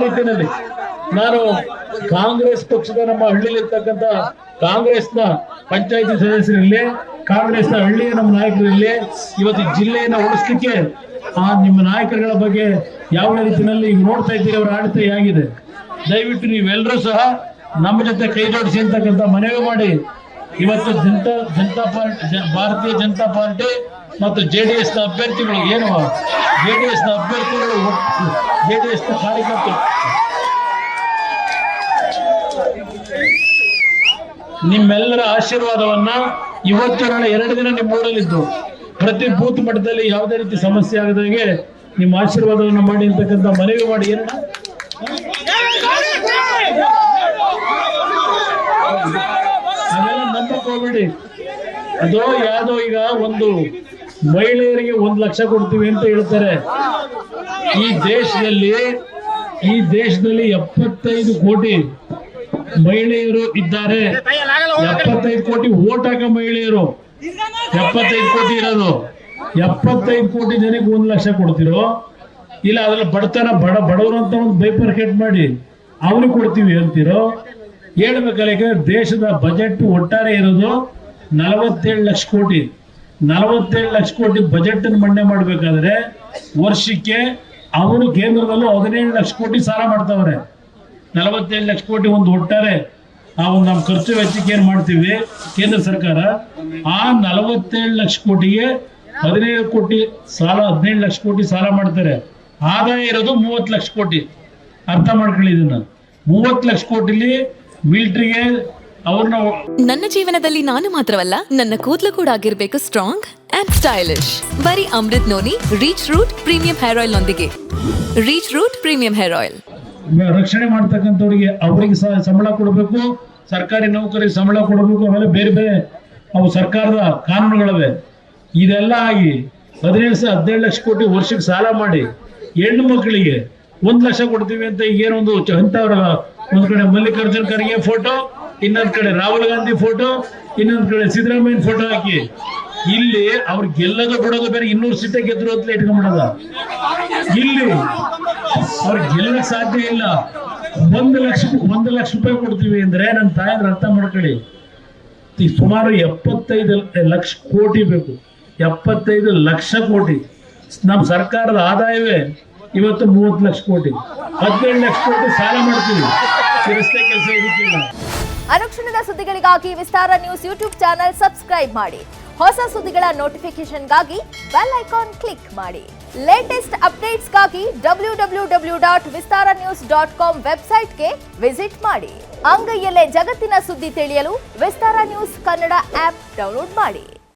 ರೀತಿಯಲ್ಲಿ ನಾನು ಕಾಂಗ್ರೆಸ್ ಪಕ್ಷದ ನಮ್ಮ ಹಳ್ಳಿಲಿರ್ತಕ್ಕಂಥ ಕಾಂಗ್ರೆಸ್ನ ಪಂಚಾಯತಿ ಸದಸ್ಯರಿರಲಿ, ಕಾಂಗ್ರೆಸ್ನ ಹಳ್ಳಿಯ ನಮ್ಮ ನಾಯಕರಿರಲಿ, ಇವತ್ತು ಜಿಲ್ಲೆಯನ್ನು ಉಳಿಸ್ಲಿಕ್ಕೆ ನಿಮ್ಮ ನಾಯಕರುಗಳ ಬಗ್ಗೆ ಯಾವ ರೀತಿಯಲ್ಲಿ ಈಗ ನೋಡ್ತಾ ಇದ್ದೀರಿ ಅವರ ಆಡಳಿತ ಹೇಗಿದೆ. ದಯವಿಟ್ಟು ನೀವೆಲ್ಲರೂ ಸಹ ನಮ್ಮ ಜೊತೆ ಕೈ ಜೋಡಿಸಿ ಅಂತಕ್ಕಂಥ ಮನವಿ ಮಾಡಿ ಇವತ್ತು ಭಾರತೀಯ ಜನತಾ ಪಾರ್ಟಿ ಮತ್ತು JDS ನ ಅಭ್ಯರ್ಥಿಗಳು JDS ನ ಅಭ್ಯರ್ಥಿಗಳು JDS ನ ಕಾರ್ಯಕರ್ತರು ನಿಮ್ಮೆಲ್ಲರ ಆಶೀರ್ವಾದವನ್ನ ಇವತ್ತು ನಾಳೆ 2 ದಿನ ನಿಮ್ಮ ಊರಲ್ಲಿದ್ದು ಪ್ರತಿ ಬೂತ್ ಮಟ್ಟದಲ್ಲಿ ಯಾವುದೇ ರೀತಿ ಸಮಸ್ಯೆ ಆಗದಾಗೆ ನಿಮ್ಮ ಆಶೀರ್ವಾದವನ್ನು ಮಾಡಿ ಅಂತಕ್ಕಂಥ ಮನವಿ ಮಾಡಿ ಅದೆಲ್ಲ ನಂಬಕ್ ಹೋಗ್ಬೇಡಿ. ಅದು ಯಾವ್ದೋ ಈಗ ಒಂದು ಮಹಿಳೆಯರಿಗೆ 1 ಲಕ್ಷ ಕೊಡ್ತೀವಿ ಅಂತ ಹೇಳ್ತಾರೆ. ಈ ದೇಶದಲ್ಲಿ 75 ಕೋಟಿ ಮಹಿಳೆಯರು ಇದ್ದಾರೆ. 75 ಕೋಟಿ ವೋಟ್ ಹಾಕೋ ಮಹಿಳೆಯರು 75 ಕೋಟಿ ಇರೋದು. 75 ಕೋಟಿ ಜನಕ್ಕೆ 1 ಲಕ್ಷ ಕೊಡ್ತಿರೋ ಇಲ್ಲ ಅದ್ರಲ್ಲಿ ಬಡವರು ಅಂತ ಒಂದು ಬೈಪರ್ಕೆಟ್ ಮಾಡಿ ಅವ್ರಿಗೆ ಕೊಡ್ತೀವಿ ಅಂತಿರೋ ಹೇಳ್ಬೇಕಲ್ಲ. ಯಾಕಂದ್ರೆ ದೇಶದ ಬಜೆಟ್ ಒಟ್ಟಾರೆ ಇರೋದು 47 ಲಕ್ಷ ಕೋಟಿ. 47 ಲಕ್ಷ ಕೋಟಿ ಬಜೆಟ್ ಅನ್ನು ಮಂಡನೆ ಮಾಡಬೇಕಾದ್ರೆ ವರ್ಷಕ್ಕೆ ಅವರು ಕೇಂದ್ರದಲ್ಲೂ 17 ಲಕ್ಷ ಕೋಟಿ ಸಾಲ ಮಾಡ್ತಾವ್ರೆ. 47 ಲಕ್ಷ ಕೋಟಿ ಒಂದು ಒಟ್ಟಾರೆ ನಮ್ಮ ಖರ್ಚು ವೆಚ್ಚಕ್ಕೆ ಏನ್ ಮಾಡ್ತೀವಿ ಕೇಂದ್ರ ಸರ್ಕಾರ, ಆ 47 ಲಕ್ಷ ಕೋಟಿಗೆ 17 ಕೋಟಿ ಸಾಲ 17 ಲಕ್ಷ ಕೋಟಿ ಸಾಲ ಮಾಡ್ತಾರೆ. ಆದಾಯ ಇರೋದು 30 ಲಕ್ಷ ಕೋಟಿ. ಅರ್ಥ ಮಾಡ್ಕೊಳ್ಳಿ ಇದನ್ನ. 30 ಲಕ್ಷ ಕೋಟಿಲಿ ಮಿಲಿಟರಿಗೆ ಅವ್ರನ್ನ. ನನ್ನ ಜೀವನದಲ್ಲಿ ನಾನು ಮಾತ್ರವಲ್ಲ, ನನ್ನ ಕೂದಲು ಕೂಡ ಆಗಿರ್ಬೇಕು ಸ್ಟ್ರಾಂಗ್ ಅಂಡ್ ಸ್ಟೈಲಿಶ್. ಬರೀ Amrut Noni reach root premium hair oil ನೊಂದಿಗೆ. Reach root premium hair oil ರಕ್ಷಣೆ ಮಾಡ್ತಕ್ಕಂಥವ್ರಿಗೆ ಅವರಿಗೆ ಸಂಬಳ ಕೊಡಬೇಕು, ಸರ್ಕಾರಿ ನೌಕರಿಗೆ ಸಂಬಳ ಕೊಡಬೇಕು, ಆಮೇಲೆ ಬೇರೆ ಬೇರೆ ಅವು ಸರ್ಕಾರದ ಕಾನೂನುಗಳವೆ. ಇದೆಲ್ಲ ಆಗಿ 17 ಲಕ್ಷ ಕೋಟಿ ವರ್ಷಕ್ಕೆ ಸಾಲ ಮಾಡಿ ಹೆಣ್ಣು ಮಕ್ಕಳಿಗೆ 1 ಲಕ್ಷ ಕೊಡ್ತೀವಿ ಅಂತ ಈಗೇನೊಂದು ಅಂತವ್ರ ಒಂದ್ ಕಡೆ ಮಲ್ಲಿಕಾರ್ಜುನ್ ಖರ್ಗೆ ಫೋಟೋ, ಇನ್ನೊಂದ್ ಕಡೆ ರಾಹುಲ್ ಗಾಂಧಿ ಫೋಟೋ, ಇನ್ನೊಂದ್ ಕಡೆ ಸಿದ್ದರಾಮಯ್ಯ ಫೋಟೋ ಹಾಕಿ ಇಲ್ಲಿ ಅವ್ರು ಗೆಲ್ಲೋದು ಬಿಡೋದು ಬೇರೆ. 200 ಸೀಟೆ ಗೆದ್ರು ಅಂತ ಇಟ್ಕೊಂಡ್ಬಿಡೋದ. ಇಲ್ಲಿ ಅವ್ರು ಗೆಲ್ಲಕ್ ಸಾಧ್ಯ ಇಲ್ಲ. 1 ಲಕ್ಷ ರೂಪಾಯಿ ಕೊಡ್ತೀವಿ ಅಂದ್ರೆ ನನ್ನ ತಾಯಂದ್ರ ಅರ್ಥ ಮಾಡ್ಕೊಳ್ಳಿ, ಸುಮಾರು 75 ಲಕ್ಷ ಕೋಟಿ ಬೇಕು. 75 ಲಕ್ಷ ಕೋಟಿ. ನಮ್ಮ ಸರ್ಕಾರದ ಆದಾಯವೇ ಇವತ್ತು 30 ಲಕ್ಷ ಕೋಟಿ. 17 ಲಕ್ಷ ಕೋಟಿ ಸಾಲ ಮಾಡ್ತೀವಿ. ರಸ್ತೆ ಕೆಲಸ ಇದಕ್ಕಿಲ್ಲ. ಅನುಕ್ಷಣದ ಸುದ್ದಿಗಳಿಗಾಗಿ ವಿಸ್ತಾರ ನ್ಯೂಸ್ ಯೂಟ್ಯೂಬ್ ಚಾನೆಲ್ ಸಬ್ಸ್ಕ್ರೈಬ್ ಮಾಡಿ. ಹೊಸ ಸುದ್ದಿಗಳ ನೋಟಿಫಿಕೇಶನ್ಗಾಗಿ ಬೆಲ್ ಐಕಾನ್ ಕ್ಲಿಕ್ ಮಾಡಿ. ಲೇಟೆಸ್ಟ್ ಅಪ್ಡೇಟ್ಸ್ಗಾಗಿ www.vistaranews.com ವೆಬ್ಸೈಟ್ಗೆ ವಿಸಿಟ್ ಮಾಡಿ. ಅಂಗೈಯಲ್ಲೇ ಜಗತ್ತಿನ ಸುದ್ದಿ ತಿಳಿಯಲು ವಿಸ್ತಾರ ನ್ಯೂಸ್ ಕನ್ನಡ ಆಪ್ ಡೌನ್ಲೋಡ್ ಮಾಡಿ.